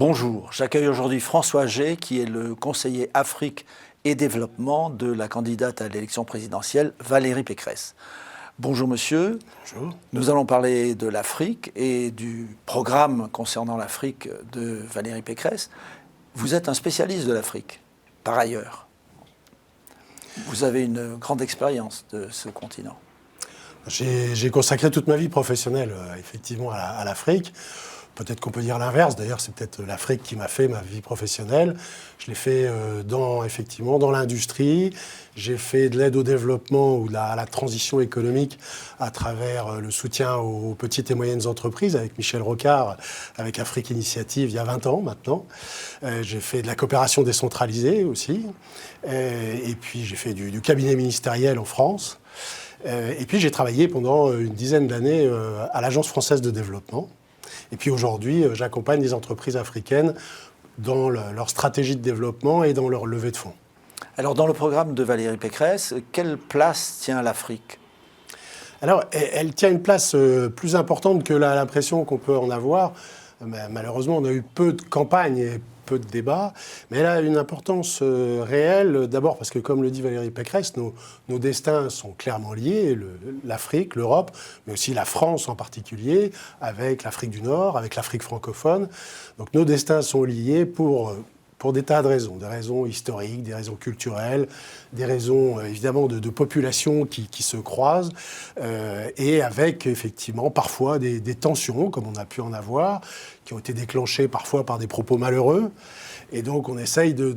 Bonjour, j'accueille aujourd'hui François Gey, qui est le conseiller Afrique et Développement de la candidate à l'élection présidentielle Valérie Pécresse. Bonjour monsieur. Bonjour. Nous allons parler de l'Afrique et du programme concernant l'Afrique de Valérie Pécresse. Vous êtes un spécialiste de l'Afrique, par ailleurs. Vous avez une grande expérience de ce continent. J'ai consacré toute ma vie professionnelle, effectivement, à l'Afrique. Peut-être qu'on peut dire l'inverse. D'ailleurs, c'est peut-être l'Afrique qui m'a fait ma vie professionnelle. Je l'ai fait effectivement dans l'industrie. J'ai fait de l'aide au développement ou à la transition économique à travers le soutien aux petites et moyennes entreprises avec Michel Rocard, avec Afrique Initiative, il y a 20 ans maintenant. J'ai fait de la coopération décentralisée aussi. Et puis, j'ai fait du cabinet ministériel en France. Et puis, j'ai travaillé pendant une dizaine d'années à l'Agence française de développement. Et puis aujourd'hui, j'accompagne les entreprises africaines dans leur stratégie de développement et dans leur levée de fonds. Alors, dans le programme de Valérie Pécresse, quelle place tient l'Afrique ? Alors, elle tient une place plus importante que l'impression qu'on peut en avoir. Malheureusement, on a eu peu de campagnes et peu de débats, mais elle a une importance réelle, d'abord parce que, comme le dit Valérie Pécresse, nos destins sont clairement liés, l'Afrique, l'Europe, mais aussi la France en particulier, avec l'Afrique du Nord, avec l'Afrique francophone. Donc nos destins sont liés pour des tas de raisons, des raisons historiques, des raisons culturelles, des raisons évidemment de populations qui se croisent, et avec effectivement parfois des tensions, comme on a pu en avoir, qui ont été déclenchées parfois par des propos malheureux. Et donc on essaye de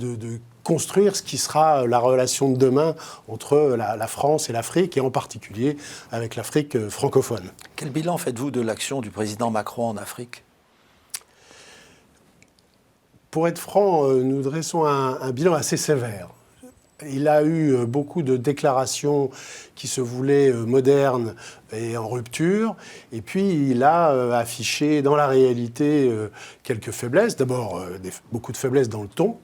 construire ce qui sera la relation de demain entre la France et l'Afrique, et en particulier avec l'Afrique francophone. Quel bilan faites-vous de l'action du président Macron en Afrique ? Pour être franc, nous dressons un bilan assez sévère. Il a eu beaucoup de déclarations qui se voulaient modernes et en rupture. Et puis, il a affiché dans la réalité quelques faiblesses. D'abord, beaucoup de faiblesses dans le ton.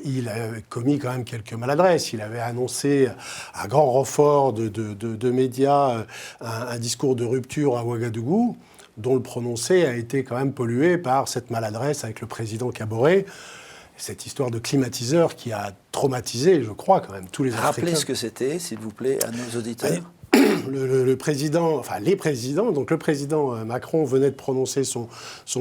Il a commis quand même quelques maladresses. Il avait annoncé à grand renfort de médias un discours de rupture à Ouagadougou, dont le prononcé a été quand même pollué par cette maladresse avec le président Kaboré. Cette histoire de climatiseur qui a traumatisé, je crois, quand même tous les Africains. Rappelez ce que c'était, s'il vous plaît, à nos auditeurs. Les présidents, donc le président Macron venait de prononcer son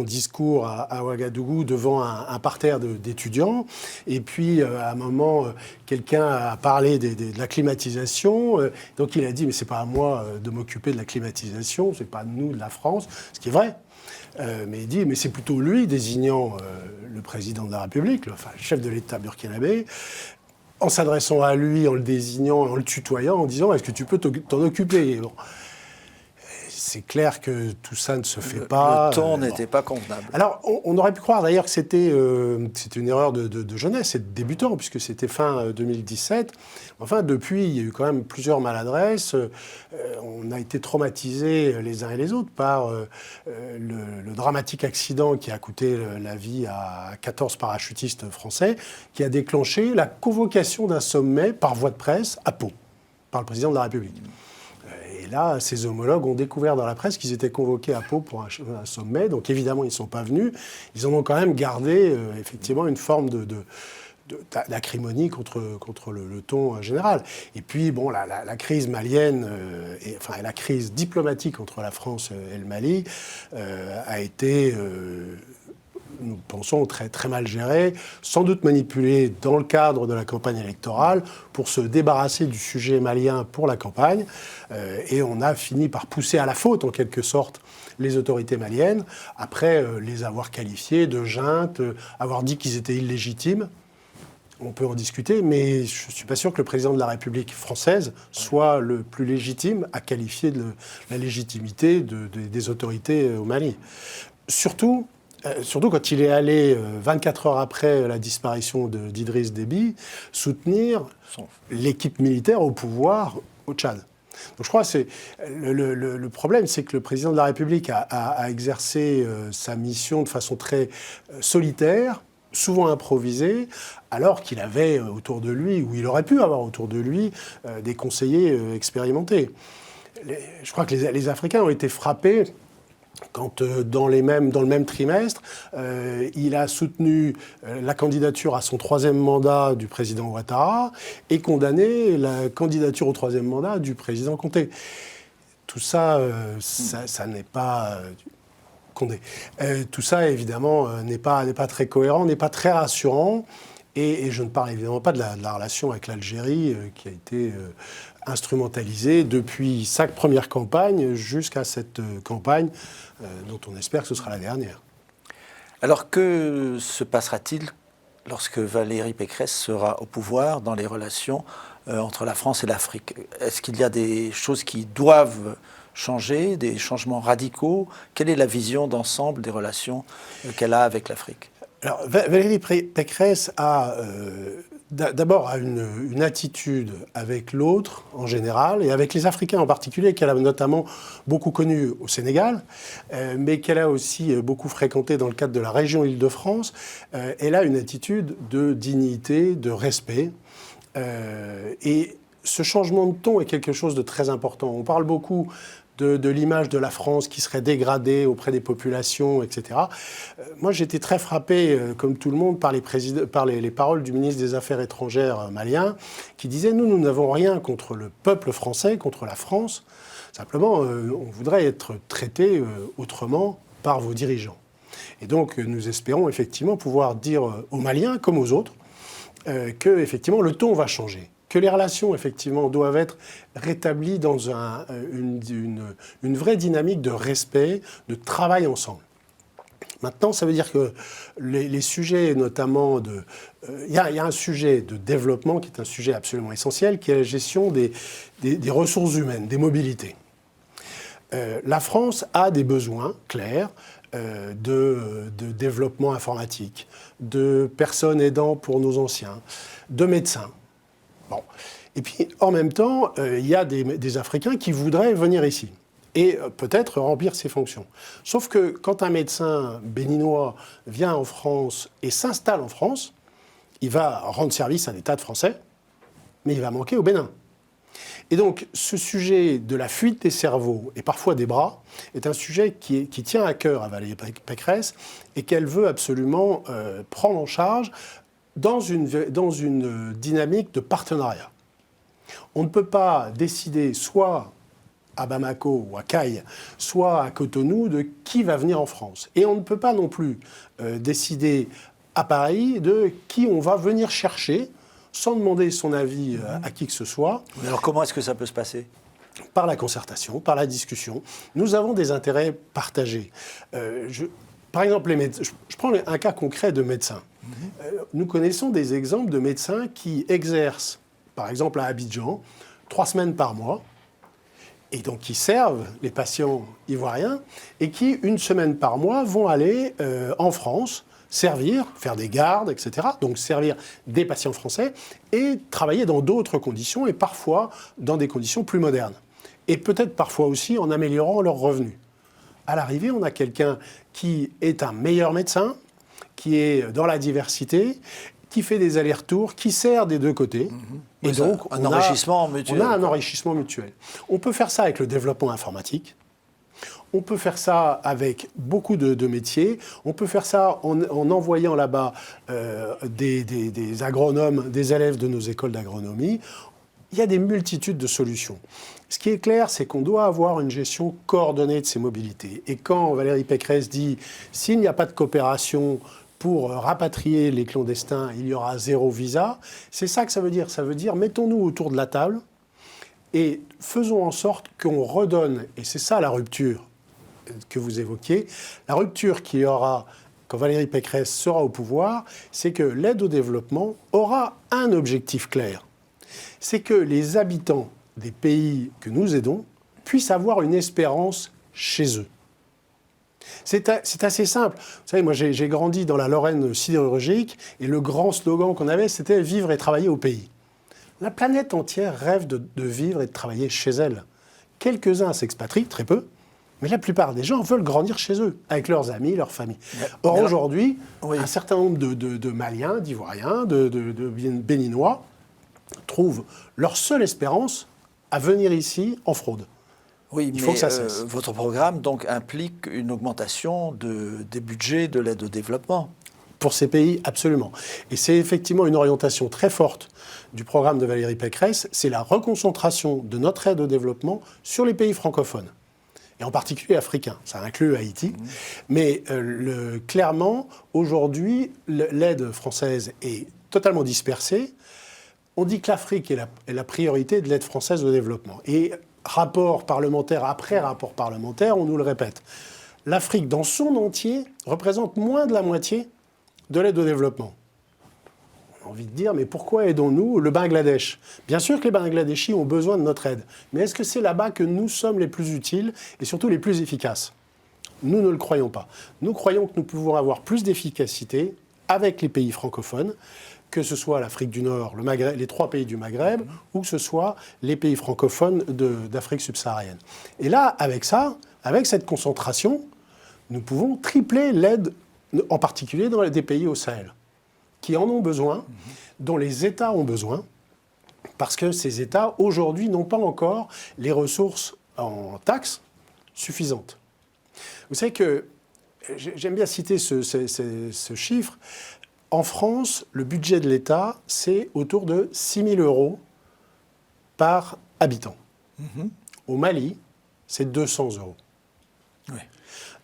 discours à Ouagadougou devant un parterre d'étudiants. Et puis, à un moment, quelqu'un a parlé de la climatisation. Donc, il a dit, mais c'est pas à moi de m'occuper de la climatisation, c'est pas nous de la France, ce qui est vrai. Mais il dit, mais c'est plutôt lui, désignant le président de la République, le chef de l'État burkinabé, en s'adressant à lui, en le désignant, en le tutoyant, en disant « Est-ce que tu peux t'en occuper ?» Bon. C'est clair que tout ça ne se fait pas. Le ton n'était pas convenable. Alors, on aurait pu croire d'ailleurs que c'était une erreur de jeunesse et de débutant, puisque c'était fin 2017. Enfin, depuis, il y a eu quand même plusieurs maladresses. On a été traumatisés les uns et les autres par le dramatique accident qui a coûté la vie à 14 parachutistes français, qui a déclenché la convocation d'un sommet par voie de presse à Pau, par le président de la République. Et là, ses homologues ont découvert dans la presse qu'ils étaient convoqués à Pau pour un sommet. Donc évidemment, ils ne sont pas venus. Ils en ont quand même gardé effectivement une forme d'acrimonie contre le ton général. Et puis, bon, la crise malienne, la crise diplomatique entre la France et le Mali a été... nous pensons très, très mal géré, sans doute manipulé dans le cadre de la campagne électorale pour se débarrasser du sujet malien pour la campagne. Et on a fini par pousser à la faute, en quelque sorte, les autorités maliennes, après les avoir qualifiés de juntes, avoir dit qu'ils étaient illégitimes. On peut en discuter, mais je ne suis pas sûr que le président de la République française soit le plus légitime à qualifier de la légitimité des autorités au Mali. Surtout quand il est allé, 24 heures après la disparition d'Idriss Déby, soutenir l'équipe militaire au pouvoir au Tchad. Donc je crois que le problème, c'est que le président de la République a exercé sa mission de façon très solitaire, souvent improvisée, alors qu'il avait autour de lui, ou il aurait pu avoir autour de lui, des conseillers expérimentés. Je crois que les Africains ont été frappés quand dans le même trimestre, il a soutenu la candidature à son 3e mandat du président Ouattara et condamné la candidature au 3e mandat du président Conté. Tout ça, ça n'est pas... Condé. Tout ça, évidemment, n'est pas très cohérent, n'est pas très rassurant. Et je ne parle évidemment pas de la relation avec l'Algérie qui a été instrumentalisée depuis sa première campagne jusqu'à cette campagne dont on espère que ce sera la dernière. Alors que se passera-t-il lorsque Valérie Pécresse sera au pouvoir dans les relations entre la France et l'Afrique? Est-ce qu'il y a des choses qui doivent changer, des changements radicaux? Quelle est la vision d'ensemble des relations qu'elle a avec l'Afrique? Alors, Valérie Pécresse a d'abord une attitude avec l'autre en général et avec les Africains en particulier, qu'elle a notamment beaucoup connu au Sénégal, mais qu'elle a aussi beaucoup fréquenté dans le cadre de la région Île-de-France. Elle a une attitude de dignité, de respect. Et ce changement de ton est quelque chose de très important. On parle beaucoup de l'image de la France qui serait dégradée auprès des populations, etc. Moi, j'étais très frappé, comme tout le monde, par les paroles du ministre des Affaires étrangères malien, qui disait « Nous n'avons rien contre le peuple français, contre la France. Simplement, on voudrait être traité autrement par vos dirigeants. » Et donc, nous espérons effectivement pouvoir dire aux Maliens, comme aux autres, que effectivement le ton va changer. Que les relations, effectivement, doivent être rétablies dans une vraie dynamique de respect, de travail ensemble. Maintenant, ça veut dire que les sujets, notamment il y a un sujet de développement qui est un sujet absolument essentiel, qui est la gestion des ressources humaines, des mobilités. La France a des besoins clairs de développement informatique, de personnes aidant pour nos anciens, de médecins. Bon. Et puis, en même temps, il y a des Africains qui voudraient venir ici et peut-être remplir ces fonctions. Sauf que quand un médecin béninois vient en France et s'installe en France, il va rendre service à l'État de Français, mais il va manquer au Bénin. Et donc, ce sujet de la fuite des cerveaux et parfois des bras est un sujet qui tient à cœur à Valérie Pécresse et qu'elle veut absolument prendre en charge dans une dynamique de partenariat. On ne peut pas décider soit à Bamako ou à Caille, soit à Cotonou de qui va venir en France. Et on ne peut pas non plus décider à Paris de qui on va venir chercher sans demander son avis à qui que ce soit. Alors comment est-ce que ça peut se passer ? Par la concertation, par la discussion. Nous avons des intérêts partagés. Par exemple, je prends un cas concret de médecins. Nous connaissons des exemples de médecins qui exercent, par exemple à Abidjan, 3 semaines par mois, et donc qui servent les patients ivoiriens, et qui, 1 semaine par mois, vont aller en France, servir, faire des gardes, etc., donc servir des patients français, et travailler dans d'autres conditions, et parfois dans des conditions plus modernes. Et peut-être parfois aussi en améliorant leurs revenus. À l'arrivée, on a quelqu'un qui est un meilleur médecin, qui est dans la diversité, qui fait des allers-retours, qui sert des deux côtés. Et donc, un enrichissement mutuel. On a un enrichissement mutuel. On peut faire ça avec le développement informatique. On peut faire ça avec beaucoup de métiers. On peut faire ça en envoyant là-bas des agronomes, des élèves de nos écoles d'agronomie. Il y a des multitudes de solutions. Ce qui est clair, c'est qu'on doit avoir une gestion coordonnée de ces mobilités. Et quand Valérie Pécresse dit « s'il n'y a pas de coopération pour rapatrier les clandestins, il y aura 0 visa », c'est ça que ça veut dire. Ça veut dire mettons-nous autour de la table et faisons en sorte qu'on redonne, et c'est ça la rupture que vous évoquiez, la rupture qu'il y aura quand Valérie Pécresse sera au pouvoir, c'est que l'aide au développement aura un objectif clair. C'est que les habitants des pays que nous aidons puissent avoir une espérance chez eux. C'est assez simple. Vous savez, moi j'ai grandi dans la Lorraine sidérurgique et le grand slogan qu'on avait, c'était « vivre et travailler au pays ». La planète entière rêve de vivre et de travailler chez elle. Quelques-uns s'expatrient, très peu, mais la plupart des gens veulent grandir chez eux, avec leurs amis, leurs familles. Or aujourd'hui, un certain nombre de Maliens, d'Ivoiriens, de Béninois trouvent leur seule espérance à venir ici en fraude. Oui, Il faut que ça cesse. Votre programme donc implique une augmentation des budgets de l'aide au développement. Pour ces pays, absolument. Et c'est effectivement une orientation très forte du programme de Valérie Pécresse, c'est la reconcentration de notre aide au développement sur les pays francophones, et en particulier africains. Ça inclut Haïti. Mais clairement, aujourd'hui, l'aide française est totalement dispersée. On dit que l'Afrique est la priorité de l'aide française au développement. Et rapport parlementaire après rapport parlementaire, on nous le répète. L'Afrique, dans son entier, représente moins de la moitié de l'aide au développement. On a envie de dire, mais pourquoi aidons-nous le Bangladesh ? Bien sûr que les Bangladeshis ont besoin de notre aide, mais est-ce que c'est là-bas que nous sommes les plus utiles et surtout les plus efficaces ? Nous ne le croyons pas. Nous croyons que nous pouvons avoir plus d'efficacité avec les pays francophones, que ce soit l'Afrique du Nord, le Maghreb, les 3 pays du Maghreb, ou que ce soit les pays francophones d'Afrique subsaharienne. Et là, avec ça, avec cette concentration, nous pouvons tripler l'aide, en particulier dans des pays au Sahel, qui en ont besoin, dont les États ont besoin, parce que ces États, aujourd'hui, n'ont pas encore les ressources en taxes suffisantes. Vous savez que, j'aime bien citer ce chiffre, en France, le budget de l'État, c'est autour de 6 000 € par habitant. Au Mali, c'est 200 €. Oui.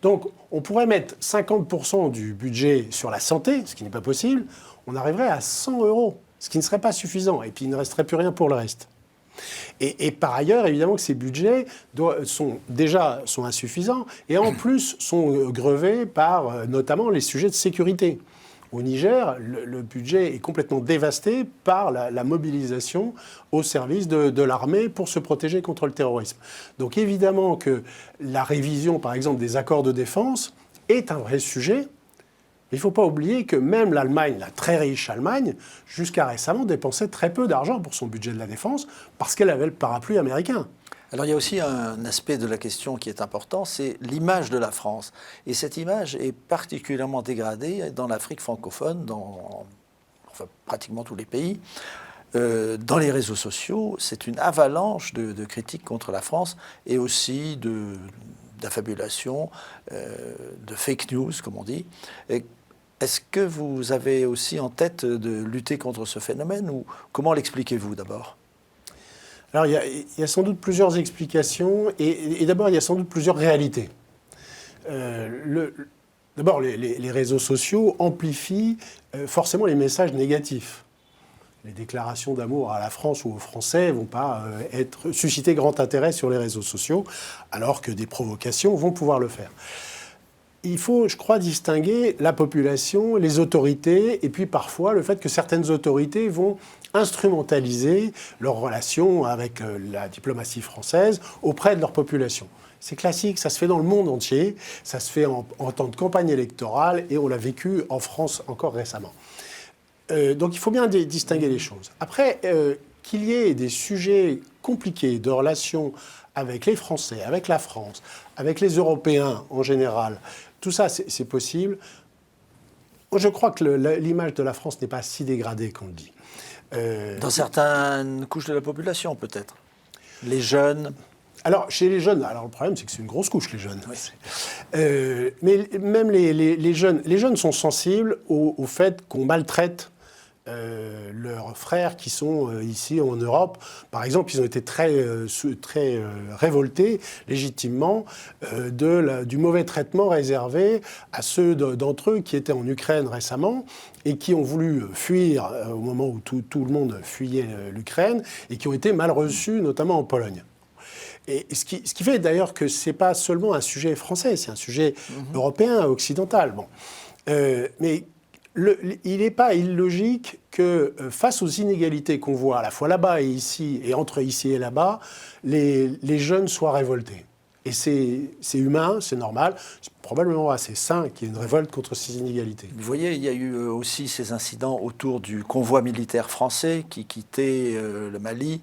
Donc, on pourrait mettre 50% du budget sur la santé, ce qui n'est pas possible, on arriverait à 100 €, ce qui ne serait pas suffisant, et puis il ne resterait plus rien pour le reste. Et par ailleurs, évidemment que ces budgets sont insuffisants, et en plus sont grevés par notamment les sujets de sécurité. Au Niger, le budget est complètement dévasté par la mobilisation au service de l'armée pour se protéger contre le terrorisme. Donc évidemment que la révision, par exemple, des accords de défense est un vrai sujet. Il ne faut pas oublier que même l'Allemagne, la très riche Allemagne, jusqu'à récemment dépensait très peu d'argent pour son budget de la défense parce qu'elle avait le parapluie américain. Alors il y a aussi un aspect de la question qui est important, c'est l'image de la France. Et cette image est particulièrement dégradée dans l'Afrique francophone, dans pratiquement tous les pays. Dans les réseaux sociaux, c'est une avalanche de critiques contre la France et aussi d'affabulation, de fake news, comme on dit. Est-ce que vous avez aussi en tête de lutter contre ce phénomène ou comment l'expliquez-vous d'abord ? Alors, il y a sans doute plusieurs explications, et d'abord, il y a sans doute plusieurs réalités. D'abord, les réseaux sociaux amplifient forcément les messages négatifs. Les déclarations d'amour à la France ou aux Français ne vont pas susciter grand intérêt sur les réseaux sociaux, alors que des provocations vont pouvoir le faire. Il faut, je crois, distinguer la population, les autorités, et puis parfois le fait que certaines autorités vont instrumentaliser leurs relations avec la diplomatie française auprès de leur population. C'est classique, ça se fait dans le monde entier, ça se fait en temps de campagne électorale, et on l'a vécu en France encore récemment. Donc il faut bien distinguer les choses. Après, qu'il y ait des sujets compliqués de relations avec les Français, avec la France, avec les Européens en général, tout ça, c'est possible. Je crois que l'image de la France n'est pas si dégradée qu'on le dit. Dans certaines couches de la population, peut-être. Les jeunes. Alors, chez les jeunes, le problème, c'est que c'est une grosse couche, les jeunes. Oui. Mais même les jeunes sont sensibles au fait qu'on maltraite leurs frères qui sont ici en Europe. Par exemple, ils ont été très révoltés, légitimement, du mauvais traitement réservé à ceux d'entre eux qui étaient en Ukraine récemment et qui ont voulu fuir au moment où tout le monde fuyait l'Ukraine et qui ont été mal reçus, notamment en Pologne. Et ce qui fait d'ailleurs que ce n'est pas seulement un sujet français, c'est un sujet européen, occidental. Bon. Mais il n'est pas illogique que face aux inégalités qu'on voit à la fois là-bas et ici, et entre ici et là-bas, les jeunes soient révoltés. Et c'est humain, c'est normal, c'est probablement assez sain qu'il y ait une révolte contre ces inégalités. Vous voyez, il y a eu aussi ces incidents autour du convoi militaire français qui quittait le Mali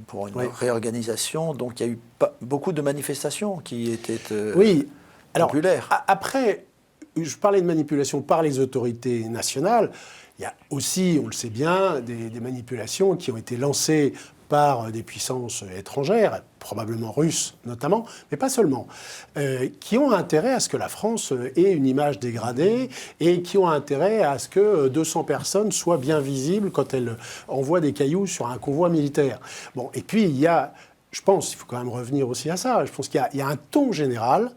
pour une réorganisation. Donc il y a eu beaucoup de manifestations qui étaient populaires. Après, je parlais de manipulation par les autorités nationales. Il y a aussi, on le sait bien, des manipulations qui ont été lancées par des puissances étrangères, probablement russes notamment, mais pas seulement, qui ont intérêt à ce que la France ait une image dégradée et qui ont intérêt à ce que 200 personnes soient bien visibles quand elles envoient des cailloux sur un convoi militaire. Bon, et puis il y a, je pense, il faut quand même revenir aussi à ça, je pense qu'il y a un ton général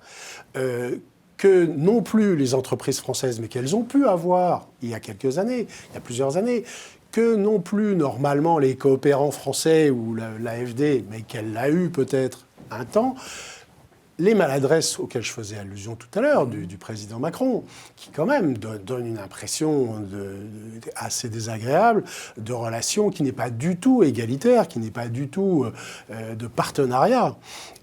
que non plus les entreprises françaises, mais qu'elles ont pu avoir il y a quelques années, il y a plusieurs années, que non plus normalement les coopérants français ou l'AfD, mais qu'elle l'a eu peut-être un temps, les maladresses auxquelles je faisais allusion tout à l'heure du président Macron, qui quand même donne une impression assez désagréable de relation qui n'est pas du tout égalitaire, qui n'est pas du tout de partenariat.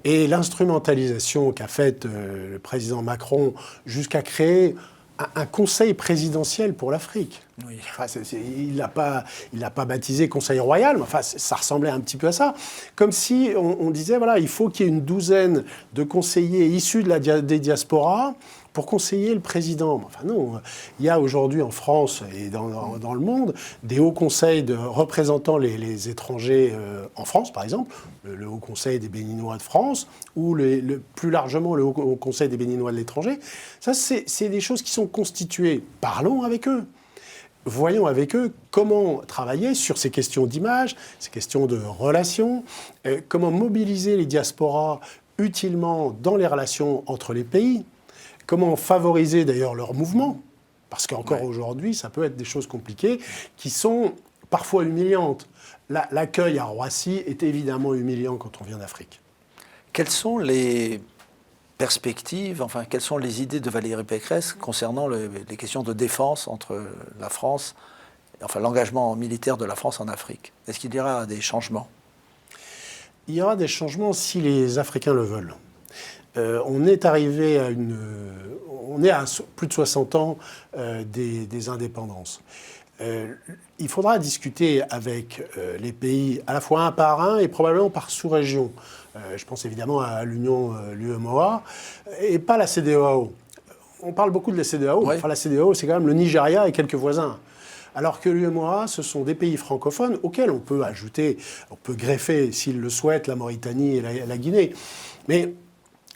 Et l'instrumentalisation qu'a faite le président Macron jusqu'à créer un conseil présidentiel pour l'Afrique. Oui. Enfin, il l'a pas baptisé Conseil royal, mais enfin, ça ressemblait un petit peu à ça. Comme si on disait, voilà, il faut qu'il y ait une douzaine de conseillers issus des diasporas pour conseiller le président. Enfin non, il y a aujourd'hui en France et dans le monde des hauts conseils de représentant les étrangers en France, par exemple, le Haut Conseil des Béninois de France, ou plus largement le Haut Conseil des Béninois de l'étranger. Ça, c'est des choses qui sont constituées. Parlons avec eux. Voyons avec eux comment travailler sur ces questions d'image, ces questions de relations, comment mobiliser les diasporas utilement dans les relations entre les pays, comment favoriser d'ailleurs leur mouvement, parce qu'encore aujourd'hui, ça peut être des choses compliquées qui sont parfois humiliantes. L'accueil à Roissy est évidemment humiliant quand on vient d'Afrique. Quelles sont les perspectives, enfin, quelles sont les idées de Valérie Pécresse concernant les questions de défense entre la France, enfin l'engagement militaire de la France en Afrique? Est-ce qu'il y aura des changements? Il y aura des changements si les Africains le veulent. On est arrivé à on est à plus de 60 ans des indépendances. Il faudra discuter avec les pays à la fois un par un et probablement par sous-région. Je pense évidemment à l'UEMOA et pas la CEDEAO. On parle beaucoup de la CEDEAO, mais enfin, la CEDEAO, c'est quand même le Nigeria et quelques voisins. Alors que l'UEMOA, ce sont des pays francophones auxquels on peut ajouter, on peut greffer, s'ils le souhaitent, la Mauritanie et la Guinée. Mais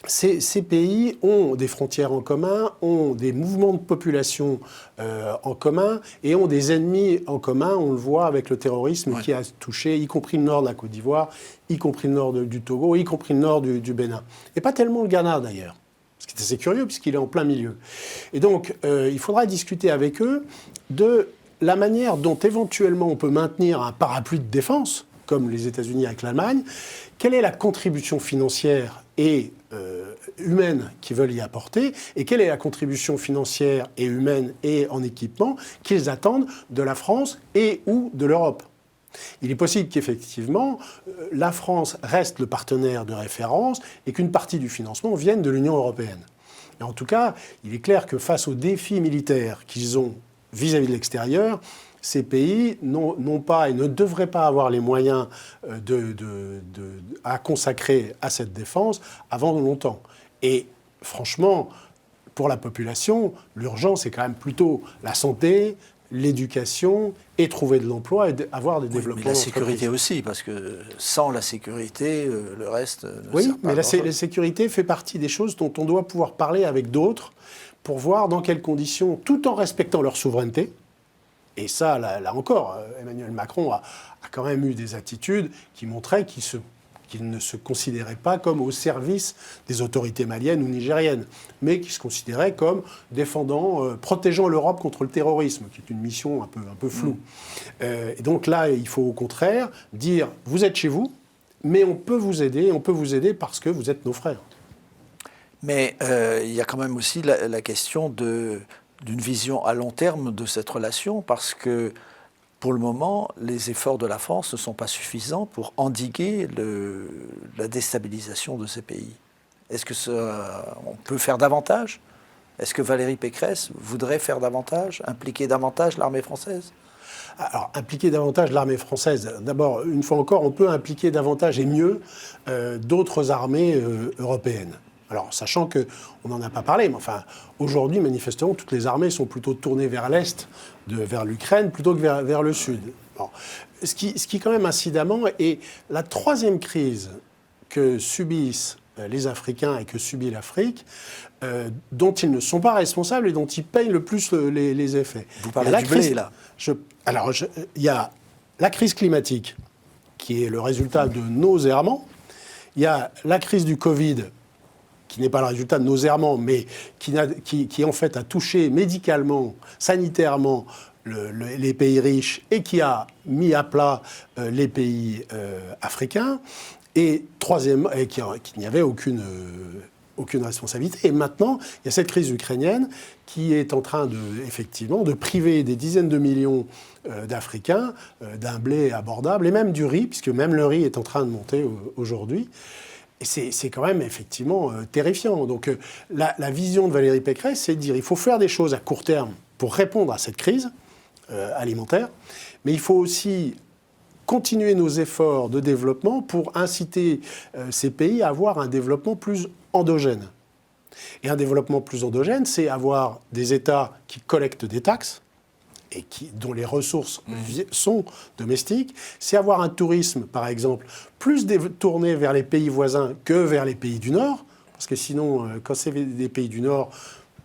ces pays ont des frontières en commun, ont des mouvements de population en commun et ont des ennemis en commun. On le voit avec le terrorisme qui a touché, y compris le nord de la Côte d'Ivoire, y compris le nord du Togo, y compris le nord du Bénin. Et pas tellement le Ghana d'ailleurs, ce qui est assez curieux puisqu'il est en plein milieu. Et donc, il faudra discuter avec eux de la manière dont éventuellement on peut maintenir un parapluie de défense, comme les États-Unis avec l'Allemagne. Quelle est la contribution financière et humaine qu'ils veulent y apporter, et quelle est la contribution financière et humaine et en équipement qu'ils attendent de la France et ou de l'Europe. Il est possible qu'effectivement, la France reste le partenaire de référence et qu'une partie du financement vienne de l'Union européenne. Et en tout cas, il est clair que face aux défis militaires qu'ils ont vis-à-vis de l'extérieur, ces pays n'ont pas et ne devraient pas avoir les moyens à consacrer à cette défense avant longtemps. Et franchement, pour la population, l'urgence est quand même plutôt la santé, l'éducation et trouver de l'emploi et avoir des développements mais la sécurité aussi, parce que sans la sécurité, le reste ne sert pas. Oui, mais la sécurité fait partie des choses dont on doit pouvoir parler avec d'autres pour voir dans quelles conditions, tout en respectant leur souveraineté. Et ça, là encore, Emmanuel Macron a quand même eu des attitudes qui montraient qu'il ne se considérait pas comme au service des autorités maliennes ou nigériennes, mais qu'il se considérait comme protégeant l'Europe contre le terrorisme, qui est une mission un peu floue. Et donc là, il faut au contraire dire, vous êtes chez vous, mais on peut vous aider parce que vous êtes nos frères. Mais il y a quand même aussi la question d'une vision à long terme de cette relation, parce que pour le moment, les efforts de la France ne sont pas suffisants pour endiguer la déstabilisation de ces pays. Est-ce qu'on peut faire davantage? Est-ce que Valérie Pécresse voudrait faire davantage, impliquer davantage l'armée française? Alors, impliquer davantage l'armée française, d'abord, une fois encore, on peut impliquer davantage et mieux d'autres armées européennes. Alors, sachant qu'on n'en a pas parlé, mais enfin, aujourd'hui, manifestement, toutes les armées sont plutôt tournées vers l'Est, vers l'Ukraine, plutôt que vers le Sud. Bon. Ce qui quand même incidemment est la troisième crise que subissent les Africains et que subit l'Afrique, dont ils ne sont pas responsables et dont ils payent le plus les effets. Vous parlez du blé, là. Il y a la crise climatique, qui est le résultat de nos errements. Il y a la crise du Covid, qui n'est pas le résultat de nos errements, mais qui en fait a touché médicalement, sanitairement, les pays riches et qui a mis à plat les pays africains. Et troisième, qu'il n'y avait aucune responsabilité. Et maintenant, il y a cette crise ukrainienne qui est en train effectivement de priver des dizaines de millions d'Africains d'un blé abordable et même du riz, puisque même le riz est en train de monter aujourd'hui. Et c'est quand même effectivement terrifiant. Donc la vision de Valérie Pécresse, c'est de dire qu'il faut faire des choses à court terme pour répondre à cette crise alimentaire, mais il faut aussi continuer nos efforts de développement pour inciter ces pays à avoir un développement plus endogène. Et un développement plus endogène, c'est avoir des États qui collectent des taxes et dont les ressources sont domestiques. C'est avoir un tourisme, par exemple, plus tourné vers les pays voisins que vers les pays du Nord. Parce que sinon, quand c'est des pays du Nord,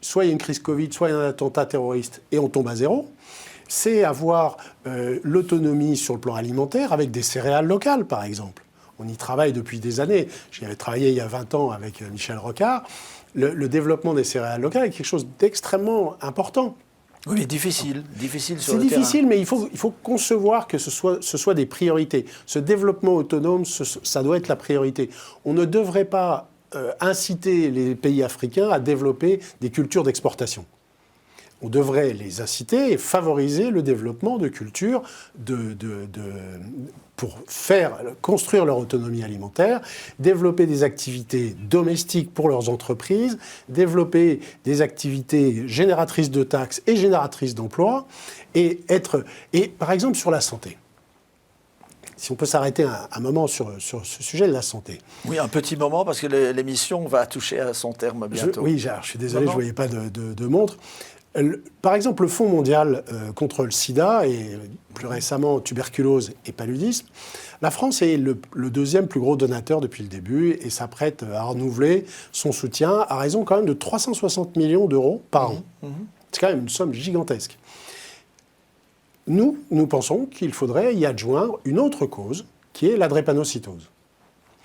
soit il y a une crise Covid, soit il y a un attentat terroriste et on tombe à zéro. C'est avoir l'autonomie sur le plan alimentaire avec des céréales locales, par exemple. On y travaille depuis des années. J'y avais travaillé il y a 20 ans avec Michel Rocard. Le développement des céréales locales est quelque chose d'extrêmement important. Oui, mais difficile sur le terrain. C'est difficile, mais il faut concevoir que ce soit des priorités. Ce développement autonome, ça doit être la priorité. On ne devrait pas inciter les pays africains à développer des cultures d'exportation. On devrait les inciter et favoriser le développement de cultures pour construire leur autonomie alimentaire, développer des activités domestiques pour leurs entreprises, développer des activités génératrices de taxes et génératrices d'emplois, et par exemple sur la santé. Si on peut s'arrêter un moment sur ce sujet de la santé. Oui, un petit moment, parce que l'émission va toucher à son terme bientôt. Je suis désolé, je ne voyais pas de montre. Par exemple, le Fonds mondial contre le sida et plus récemment tuberculose et paludisme, la France est le deuxième plus gros donateur depuis le début et s'apprête à renouveler son soutien à raison quand même de 360 millions d'euros par an. C'est quand même une somme gigantesque. Nous pensons qu'il faudrait y adjoindre une autre cause qui est la drépanocytose.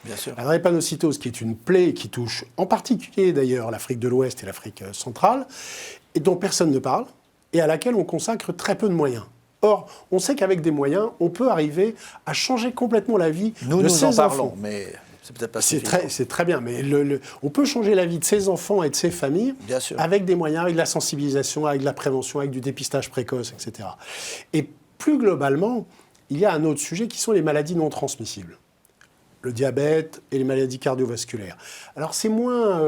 Bien sûr. La drépanocytose qui est une plaie qui touche en particulier d'ailleurs l'Afrique de l'Ouest et l'Afrique centrale, et dont personne ne parle, et à laquelle on consacre très peu de moyens. Or, on sait qu'avec des moyens, on peut arriver à changer complètement la vie de ces enfants. Nous en parlons, mais c'est peut-être pas suffisant. C'est très bien, mais on peut changer la vie de ces enfants et de ces familles avec des moyens, avec de la sensibilisation, avec de la prévention, avec du dépistage précoce, etc. Et plus globalement, il y a un autre sujet qui sont les maladies non transmissibles. Le diabète et les maladies cardiovasculaires. Alors c'est moins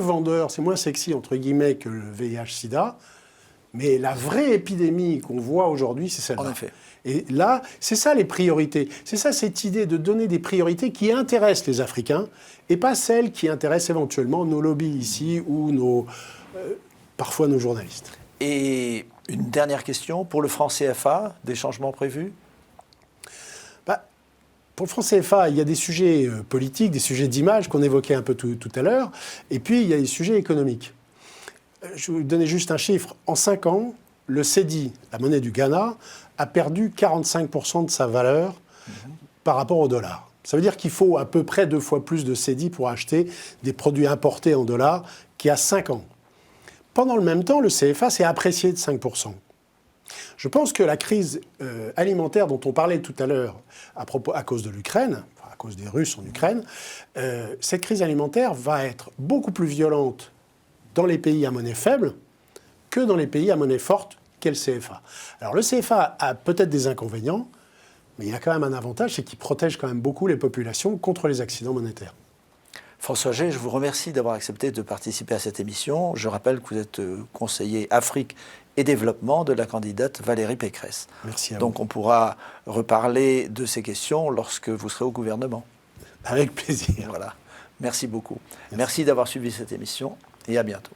vendeur, c'est moins sexy entre guillemets que le VIH/SIDA, mais la vraie épidémie qu'on voit aujourd'hui, c'est celle-là. En effet. Et là, c'est ça les priorités. C'est ça cette idée de donner des priorités qui intéressent les Africains et pas celles qui intéressent éventuellement nos lobbies ici ou parfois nos journalistes. Et une dernière question, pour le franc CFA, des changements prévus ? Pour le franc CFA, il y a des sujets politiques, des sujets d'image qu'on évoquait un peu tout à l'heure, et puis il y a des sujets économiques. Je vais vous donner juste un chiffre. En 5 ans, le cedi, la monnaie du Ghana, a perdu 45% de sa valeur par rapport au dollar. Ça veut dire qu'il faut à peu près 2 fois plus de cedi pour acheter des produits importés en dollars qu'il y a 5 ans. Pendant le même temps, le CFA s'est apprécié de 5%. Je pense que la crise alimentaire dont on parlait tout à l'heure à cause de l'Ukraine, à cause des Russes en Ukraine, cette crise alimentaire va être beaucoup plus violente dans les pays à monnaie faible que dans les pays à monnaie forte qu'est le CFA. Alors le CFA a peut-être des inconvénients, mais il a quand même un avantage, c'est qu'il protège quand même beaucoup les populations contre les accidents monétaires. François Gey, je vous remercie d'avoir accepté de participer à cette émission. Je rappelle que vous êtes conseiller Afrique et développement de la candidate Valérie Pécresse. Merci à vous. Donc on pourra reparler de ces questions lorsque vous serez au gouvernement. Avec plaisir. Voilà. Merci beaucoup. Merci d'avoir suivi cette émission et à bientôt.